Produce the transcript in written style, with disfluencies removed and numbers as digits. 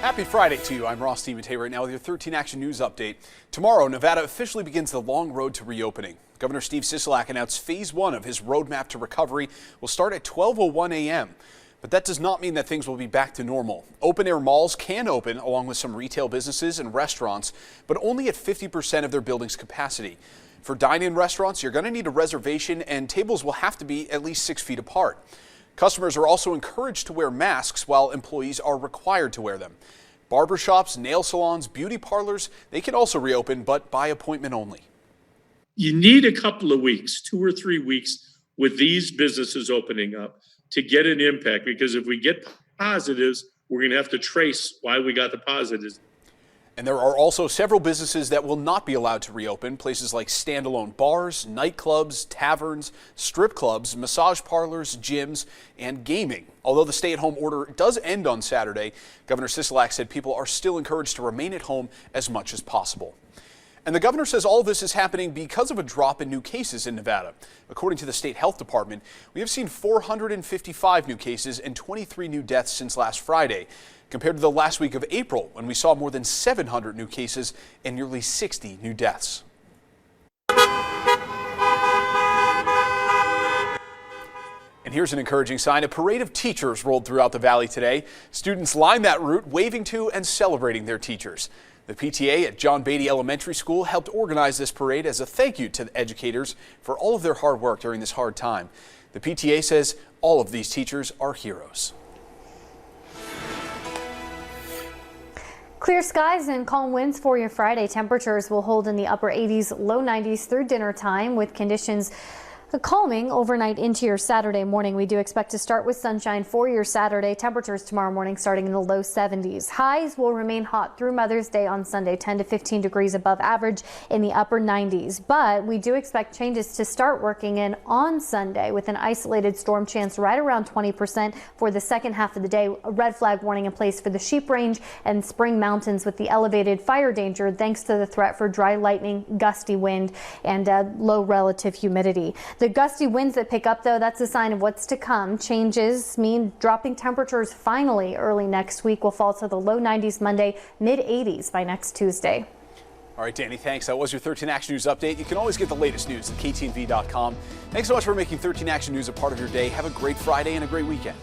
Happy Friday to you. I'm Ross Stevens right now with your 13 Action News update. Tomorrow, Nevada officially begins the long road to reopening. Governor Steve Sisolak announced phase 1 of his roadmap to recovery will start at 12:01 a.m. But that does not mean that things will be back to normal. Open-air malls can open along with some retail businesses and restaurants, but only at 50% of their building's capacity. For dine-in restaurants, you're going to need a reservation and tables will have to be at least 6 feet apart. Customers are also encouraged to wear masks while employees are required to wear them. Barbershops, nail salons, beauty parlors, they can also reopen, but by appointment only. You need a couple of weeks, 2 or 3 weeks with these businesses opening up to get an impact, because if we get positives, we're going to have to trace why we got the positives. And there are also several businesses that will not be allowed to reopen. Places like standalone bars, nightclubs, taverns, strip clubs, massage parlors, gyms, and gaming. Although the stay-at-home order does end on Saturday, Governor Sisolak said people are still encouraged to remain at home as much as possible. And the governor says all of this is happening because of a drop in new cases in Nevada. According to the state health department, we have seen 455 new cases and 23 new deaths since last Friday, compared to the last week of April, when we saw more than 700 new cases and nearly 60 new deaths. And here's an encouraging sign. A parade of teachers rolled throughout the valley today. Students lined that route, waving to and celebrating their teachers. The PTA at John Beatty Elementary School helped organize this parade as a thank you to the educators for all of their hard work during this hard time. The PTA says all of these teachers are heroes. Clear skies and calm winds for your Friday. Temperatures will hold in the upper 80s, low 90s through dinner time, with conditions calming overnight into your Saturday morning. We do expect to start with sunshine for your Saturday. Temperatures tomorrow morning starting in the low 70s. Highs will remain hot through Mother's Day on Sunday, 10 to 15 degrees above average in the upper 90s. But we do expect changes to start working in on Sunday with an isolated storm chance right around 20% for the second half of the day. A red flag warning in place for the Sheep Range and Spring Mountains with the elevated fire danger thanks to the threat for dry lightning, gusty wind, and low relative humidity. The gusty winds that pick up, though, that's a sign of what's to come. Changes mean dropping temperatures finally early next week will fall to the low 90s Monday, mid 80s by next Tuesday. All right, Danny, thanks. That was your 13 Action News update. You can always get the latest news at ktnv.com. Thanks so much for making 13 Action News a part of your day. Have a great Friday and a great weekend.